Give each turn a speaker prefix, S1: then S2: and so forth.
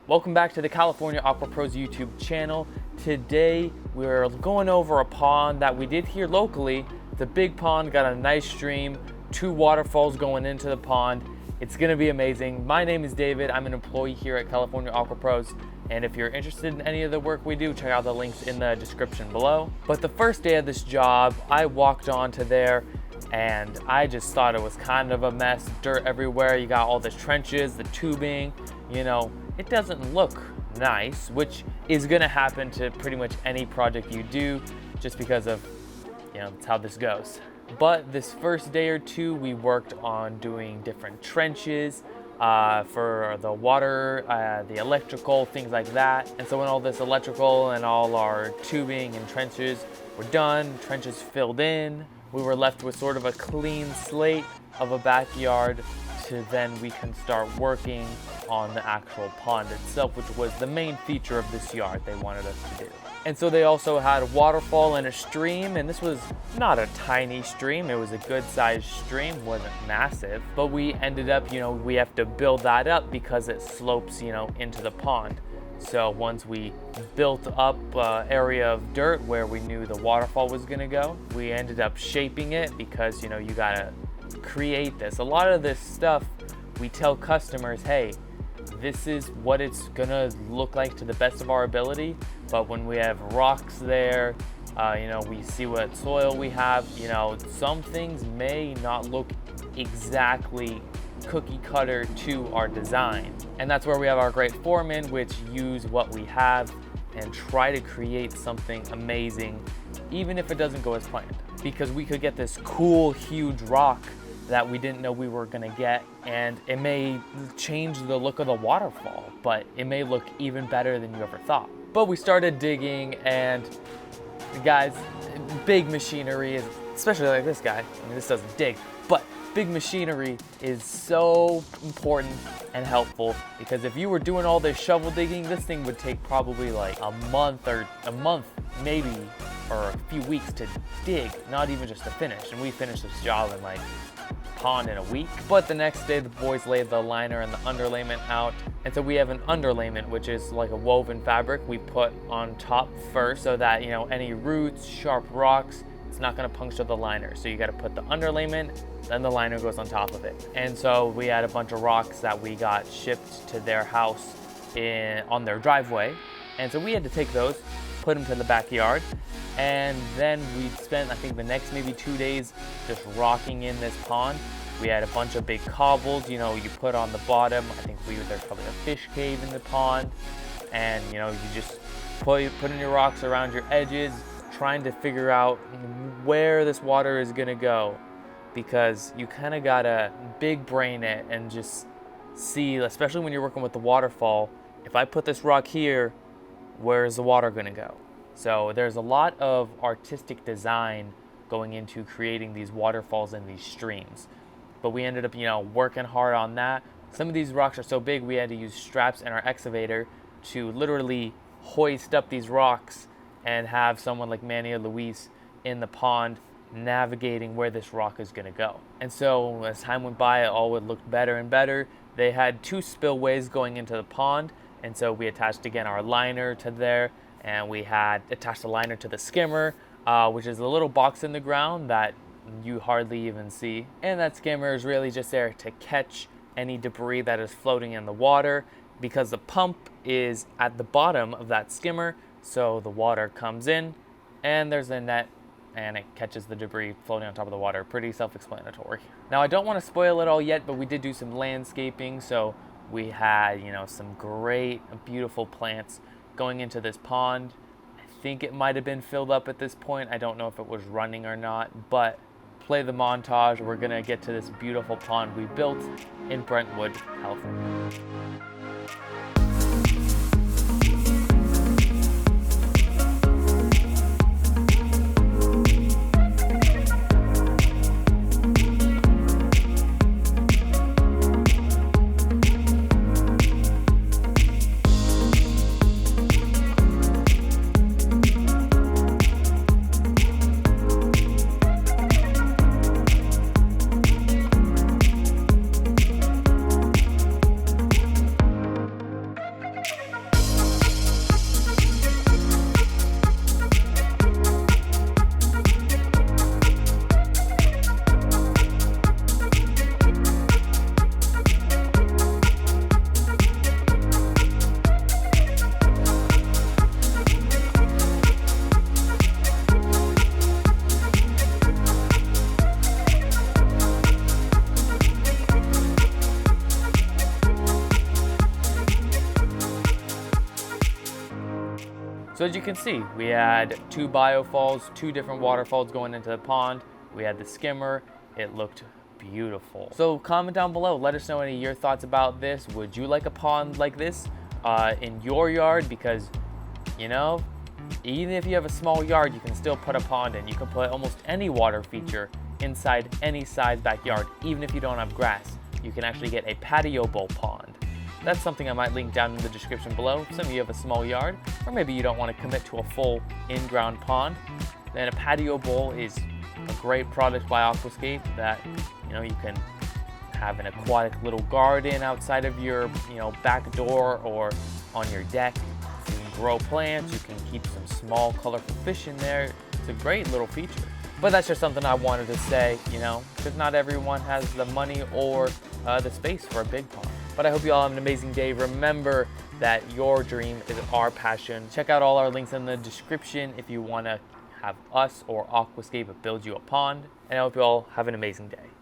S1: Welcome back to the California Aqua Pros YouTube channel. Today we're going over a pond that we did here locally. It's a big pond, got a nice stream, 2 waterfalls going into the pond. It's gonna be amazing. My name is David. I'm an employee here at California Aqua Pros. And if you're interested in any of the work we do, check out the links in the description below. But the first day of this job, I walked onto there and I just thought it was kind of a mess. Dirt everywhere. You got all the trenches, the tubing, you know, it doesn't look nice, which is gonna happen to pretty much any project you do just because of, you know, that's how this goes. But this first day or two, we worked on doing different trenches for the water, the electrical, things like that. And so when all this electrical and all our tubing and trenches were done, trenches filled in, we were left with sort of a clean slate of a backyard to then we can start working on the actual pond itself, which was the main feature of this yard they wanted us to do. And so they also had a waterfall and a stream, and this was not a tiny stream, it was a good sized stream, wasn't massive, but we ended up, you know, we have to build that up because it slopes, you know, into the pond. So once we built up an area of dirt where we knew the waterfall was gonna go, we ended up shaping it because, you know, you gotta create this. A lot of this stuff, we tell customers, hey, this is what it's gonna look like to the best of our ability. But when we have rocks there, you know, we see what soil we have, you know, some things may not look exactly cookie cutter to our design. And that's where we have our great foremen, which use what we have and try to create something amazing, even if it doesn't go as planned. Because we could get this cool, huge rock that we didn't know we were gonna get, and it may change the look of the waterfall, but it may look even better than you ever thought. But we started digging, and guys, big machinery is, especially like this guy, I mean, this doesn't dig, but big machinery is so important and helpful, because if you were doing all this shovel digging, this thing would take probably like a month maybe, or a few weeks to dig, not even just to finish. And we finished this job in like pond in a week. But the next day the boys laid the liner and the underlayment out, and so we have an underlayment, which is like a woven fabric we put on top first so that, you know, any roots, sharp rocks, it's not going to puncture the liner. So you got to put the underlayment, then the liner goes on top of it. And so we had a bunch of rocks that we got shipped to their house on their driveway, and so we had to take those, put them to the backyard, and then we spent, I think, the next maybe 2 days just rocking in this pond. We had a bunch of big cobbles, you know, you put on the bottom. I think there's probably a fish cave in the pond, and you know, you just put in your rocks around your edges, trying to figure out where this water is gonna go, because you kind of gotta big brain it and just see, especially when you're working with the waterfall, if I put this rock here, where's the water gonna go? So there's a lot of artistic design going into creating these waterfalls and these streams. But we ended up, you know, working hard on that. Some of these rocks are so big we had to use straps in our excavator to literally hoist up these rocks and have someone like Manny or Luis in the pond navigating where this rock is gonna go. And so as time went by, it all would look better and better. They had 2 spillways going into the pond, and so we attached again our liner to there, and we had attached the liner to the skimmer, which is a little box in the ground that you hardly even see. And that skimmer is really just there to catch any debris that is floating in the water, because the pump is at the bottom of that skimmer, so the water comes in and there's a net and it catches the debris floating on top of the water. Pretty self-explanatory. Now, I don't want to spoil it all yet, but we did do some landscaping. So we had, you know, some great, beautiful plants going into this pond. I think it might have been filled up at this point. I don't know if it was running or not, but play the montage. We're gonna get to this beautiful pond we built in Brentwood, California. So as you can see, we had 2 biofalls, 2 different waterfalls going into the pond. We had the skimmer. It looked beautiful. So comment down below, let us know any of your thoughts about this. Would you like a pond like this in your yard? Because, you know, even if you have a small yard, you can still put a pond in. You can put almost any water feature inside any size backyard, even if you don't have grass. You can actually get a patio bowl pond. That's something I might link down in the description below. Some of you have a small yard, or maybe you don't want to commit to a full in-ground pond. Then a patio bowl is a great product by Aquascape that, you know, you can have an aquatic little garden outside of your, you know, back door or on your deck. You can grow plants, you can keep some small colorful fish in there. It's a great little feature. But that's just something I wanted to say, you know, because not everyone has the money or the space for a big pond. But I hope you all have an amazing day. Remember that your dream is our passion. Check out all our links in the description if you want to have us or Aquascape build you a pond. And I hope you all have an amazing day.